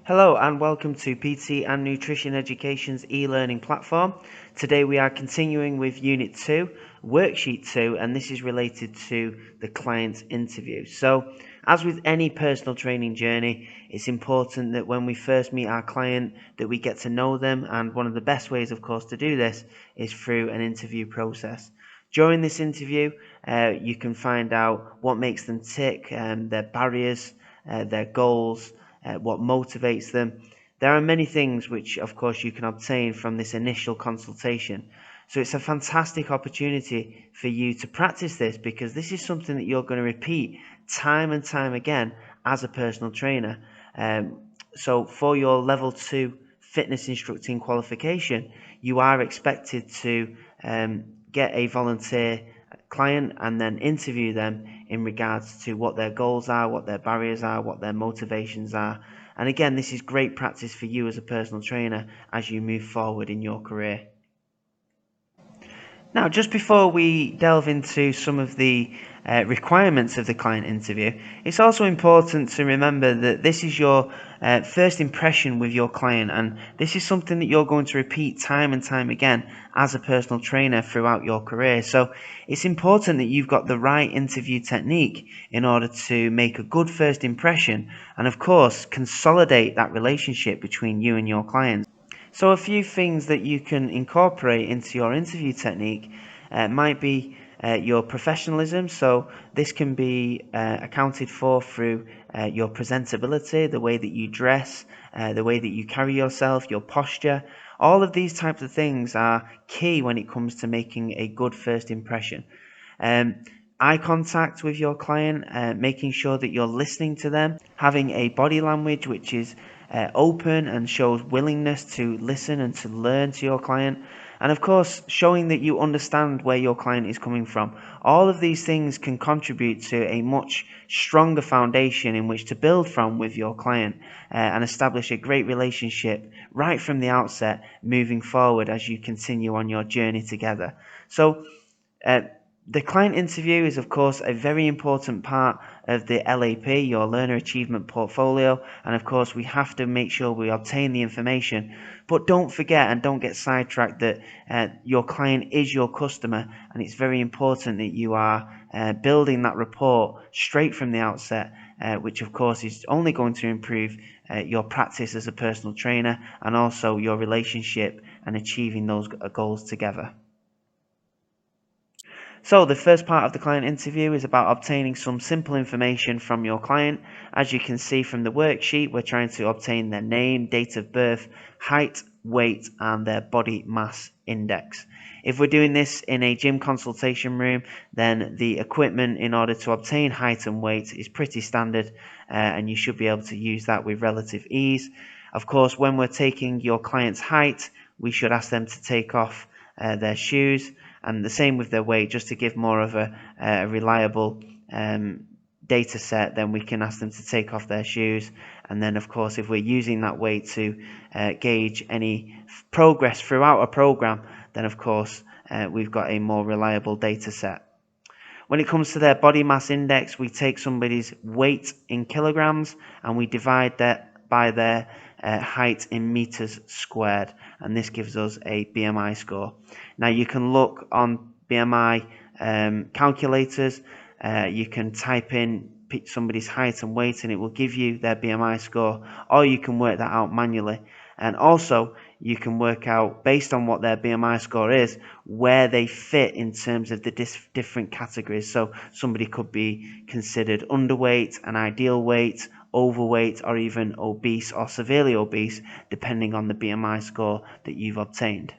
Hello and welcome to PT and Nutrition Education's e-learning platform. Today we are continuing with Unit 2, Worksheet 2, and this is related to the client interview. So, as with any personal training journey, it's important that when we first meet our client that we get to know them, and one of the best ways, of course, to do this is through an interview process. During this interview, you can find out what makes them tick, their barriers, their goals, what motivates them. There are many things which, of course, you can obtain from this initial consultation. So it's a fantastic opportunity for you to practice this because this is something that you're going to repeat time and time again as a personal trainer. So for your level 2 fitness instructing qualification, you are expected to get a volunteer client and then interview them in regards to what their goals are, what their barriers are, what their motivations are. And again, this is great practice for you as a personal trainer as you move forward in your career. Now, just before we delve into some of the requirements of the client interview, it's also important to remember that this is your first impression with your client, and this is something that you're going to repeat time and time again as a personal trainer throughout your career. So it's important that you've got the right interview technique in order to make a good first impression and, of course, consolidate that relationship between you and your client. So a few things that you can incorporate into your interview technique might be your professionalism. So this can be accounted for through your presentability, the way that you dress, the way that you carry yourself, your posture. All of these types of things are key when it comes to making a good first impression. Eye contact with your client, making sure that you're listening to them, having a body language which is open and shows willingness to listen and to learn to your client, and of course showing that you understand where your client is coming from. All of these things can contribute to a much stronger foundation in which to build from with your client and establish a great relationship right from the outset moving forward as you continue on your journey together. So uh, the client interview is, of course, a very important part of the LAP, your Learner Achievement Portfolio, and of course, we have to make sure we obtain the information. But don't forget and don't get sidetracked that your client is your customer, and it's very important that you are building that rapport straight from the outset, which, of course, is only going to improve your practice as a personal trainer and also your relationship and achieving those goals together. So the first part of the client interview is about obtaining some simple information from your client. As you can see from the worksheet, we're trying to obtain their name, date of birth, height, weight, and their body mass index. If we're doing this in a gym consultation room, then the equipment in order to obtain height and weight is pretty standard, and you should be able to use that with relative ease. Of course, when we're taking your client's height, we should ask them to take off their shoes, and the same with their weight, just to give more of a reliable data set. Then we can ask them to take off their shoes, and then of course if we're using that weight to gauge any progress throughout a program, then of course we've got a more reliable data set. When it comes to their body mass index, we take somebody's weight in kilograms and we divide that by their height in meters squared, and this gives us a BMI score. Now you can look on BMI calculators, you can type in somebody's height and weight and it will give you their BMI score, or you can work that out manually. And also you can work out, based on what their BMI score is, where they fit in terms of the different categories. So somebody could be considered underweight, an ideal weight, overweight, or even obese or severely obese, depending on the BMI score that you've obtained.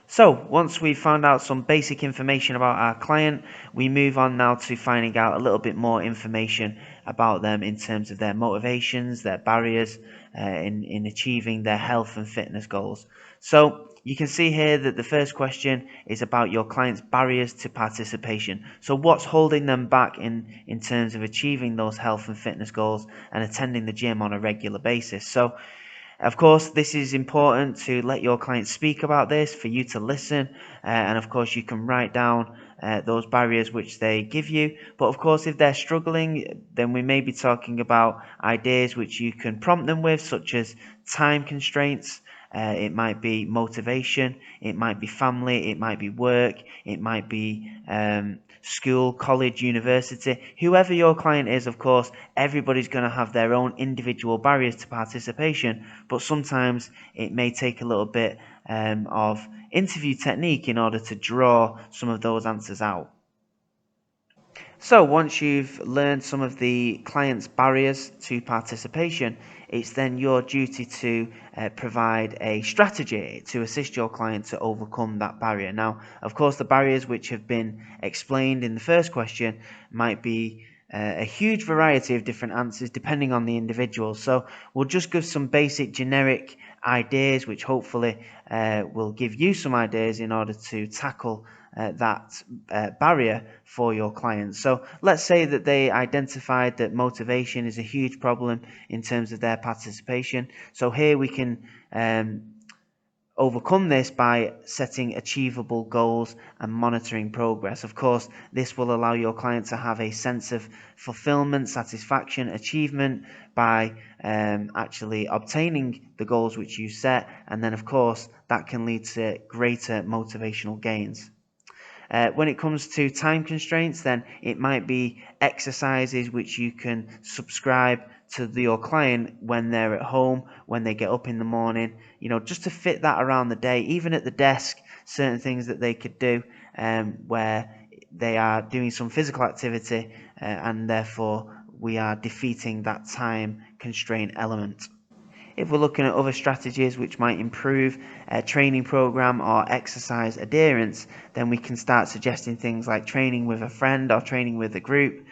So once we've found out some basic information about our client, we move on now to finding out a little bit more information about them in terms of their motivations, their barriers in achieving their health and fitness goals. So you can see here that the first question is about your client's barriers to participation. So what's holding them back in terms of achieving those health and fitness goals and attending the gym on a regular basis? So of course, this is important to let your client speak about this, for you to listen, and of course you can write down those barriers which they give you. But of course, if they're struggling, then we may be talking about ideas which you can prompt them with, such as time constraints. It might be motivation, it might be family, it might be work, it might be school, college, university. Whoever your client is, of course, everybody's going to have their own individual barriers to participation, but sometimes it may take a little bit of interview technique in order to draw some of those answers out. So once you've learned some of the client's barriers to participation, it's then your duty to provide a strategy to assist your client to overcome that barrier. Now, of course, the barriers which have been explained in the first question might be a huge variety of different answers depending on the individual. So we'll just give some basic generic ideas which hopefully will give you some ideas in order to tackle that barrier for your clients. So let's say that they identified that motivation is a huge problem in terms of their participation. So here we can overcome this by setting achievable goals and monitoring progress. Of course, this will allow your client to have a sense of fulfillment, satisfaction, achievement by actually obtaining the goals which you set, and then of course that can lead to greater motivational gains. When it comes to time constraints, then it might be exercises which you can subscribe to your client when they're at home, when they get up in the morning, just to fit that around the day, even at the desk, certain things that they could do where they are doing some physical activity and therefore we are defeating that time constraint element. If we're looking at other strategies which might improve a training program or exercise adherence, then we can start suggesting things like training with a friend or training with a group,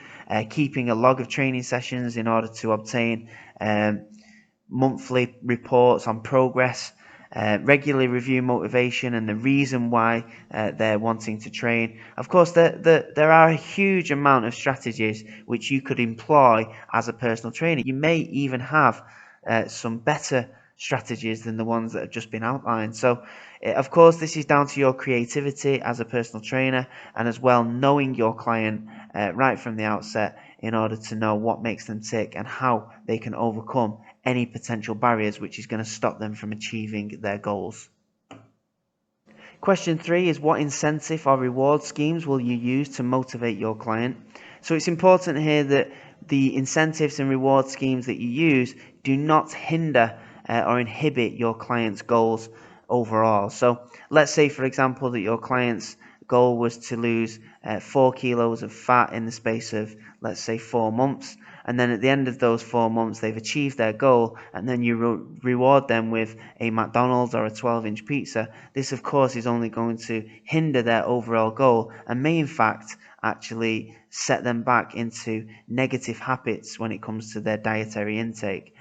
keeping a log of training sessions in order to obtain monthly reports on progress, regularly review motivation and the reason why they're wanting to train. Of course, there are a huge amount of strategies which you could employ as a personal trainer. You may even have some better strategies than the ones that have just been outlined. So, of course, this is down to your creativity as a personal trainer and as well knowing your client right from the outset in order to know what makes them tick and how they can overcome any potential barriers which is going to stop them from achieving their goals. Question 3 is, what incentive or reward schemes will you use to motivate your client? So it's important here that the incentives and reward schemes that you use do not hinder or inhibit your client's goals overall. So let's say, for example, that your client's goal was to lose 4 kilos of fat in the space of, let's say, 4 months. And then at the end of those 4 months, they've achieved their goal, and then you reward them with a McDonald's or a 12-inch pizza. This, of course, is only going to hinder their overall goal and may, in fact, actually set them back into negative habits when it comes to their dietary intake.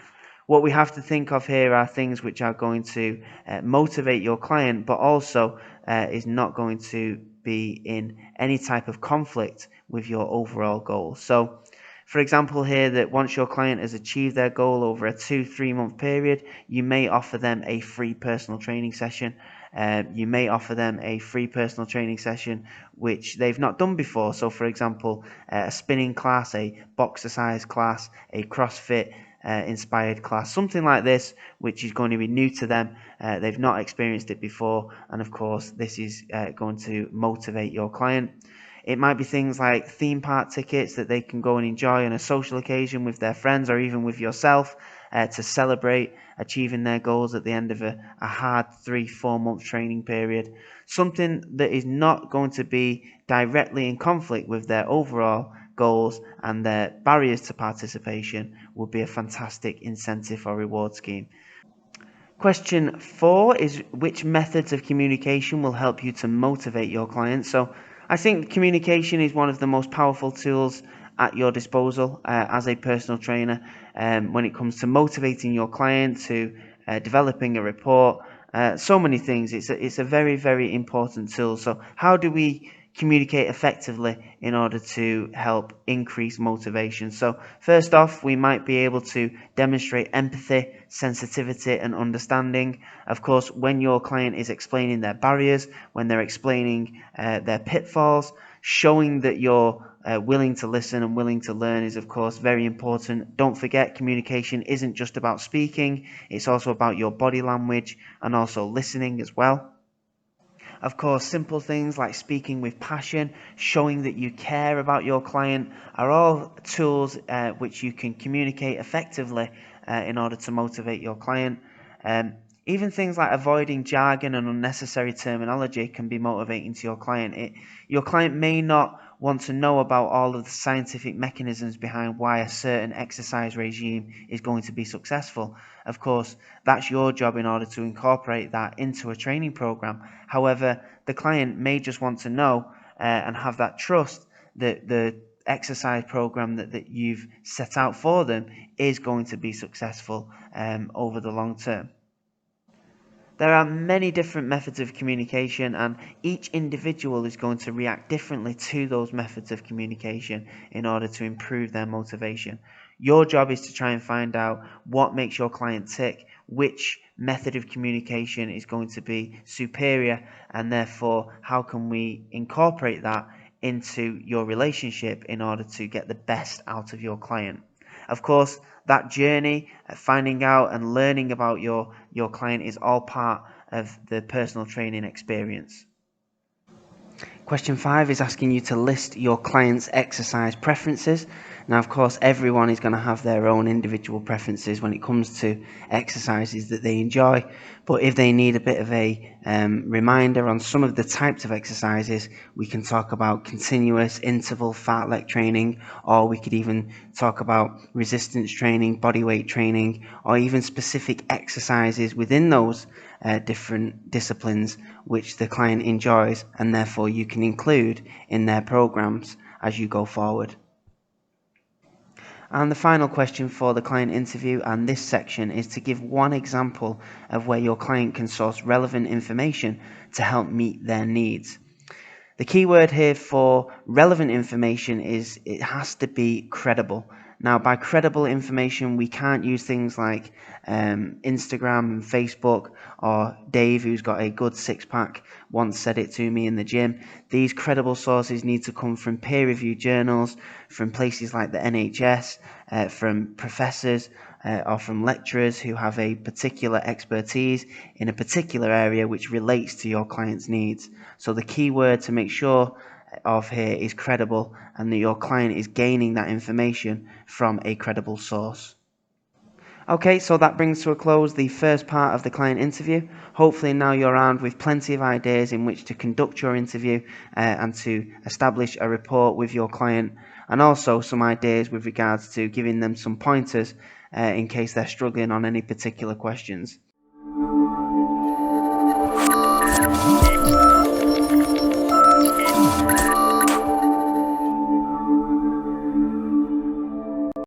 What we have to think of here are things which are going to motivate your client, but also is not going to be in any type of conflict with your overall goal. So, for example here, that once your client has achieved their goal over a 2-3 month period, you may offer them a free personal training session. You may offer them a free personal training session which they've not done before. So for example, a spinning class, a boxercise class, a CrossFit inspired class, something like this, which is going to be new to them. They've not experienced it before, and of course this is going to motivate your client. It might be things like theme park tickets that they can go and enjoy on a social occasion with their friends or even with yourself to celebrate achieving their goals at the end of a hard 3-4 month training period. Something that is not going to be directly in conflict with their overall goals and their barriers to participation would be a fantastic incentive or reward scheme. Question 4 is, which methods of communication will help you to motivate your clients? So I think communication is one of the most powerful tools at your disposal as a personal trainer when it comes to motivating your client, to developing a report, so many things. It's a very, very important tool. So how do we communicate effectively in order to help increase motivation. So first off, we might be able to demonstrate empathy, sensitivity, and understanding. Of course, when your client is explaining their barriers, when they're explaining their pitfalls, showing that you're willing to listen and willing to learn is, of course, very important. Don't forget, communication isn't just about speaking, it's also about your body language and also listening as well. Of course, simple things like speaking with passion, showing that you care about your client, are all tools which you can communicate effectively in order to motivate your client. Um, Even things like avoiding jargon and unnecessary terminology can be motivating to your client. Your client may not want to know about all of the scientific mechanisms behind why a certain exercise regime is going to be successful. Of course, that's your job in order to incorporate that into a training program. However, the client may just want to know and have that trust that the exercise program that you've set out for them is going to be successful over the long term. There are many different methods of communication, and each individual is going to react differently to those methods of communication in order to improve their motivation. Your job is to try and find out what makes your client tick, which method of communication is going to be superior, and therefore how can we incorporate that into your relationship in order to get the best out of your client. Of course, that journey, finding out and learning about your client, is all part of the personal training experience. Question 5 is asking you to list your client's exercise preferences. Now, of course, everyone is going to have their own individual preferences when it comes to exercises that they enjoy. But if they need a bit of a reminder on some of the types of exercises, we can talk about continuous interval fartlek training, or we could even talk about resistance training, bodyweight training, or even specific exercises within those different disciplines which the client enjoys, and therefore you can include in their programs as you go forward. And the final question for the client interview and this section is to give one example of where your client can source relevant information to help meet their needs. The key word here for relevant information is it has to be credible. Now, by credible information, we can't use things like Instagram and Facebook, or Dave, who's got a good six-pack, once said it to me in the gym. These credible sources need to come from peer-reviewed journals, from places like the NHS, from professors, or from lecturers who have a particular expertise in a particular area which relates to your client's needs. So the key word to make sure of here is credible, and that your client is gaining that information from a credible source. Okay, so that brings to a close the first part of the client interview. Hopefully now you're armed with plenty of ideas in which to conduct your interview and to establish a rapport with your client, and also some ideas with regards to giving them some pointers in case they're struggling on any particular questions.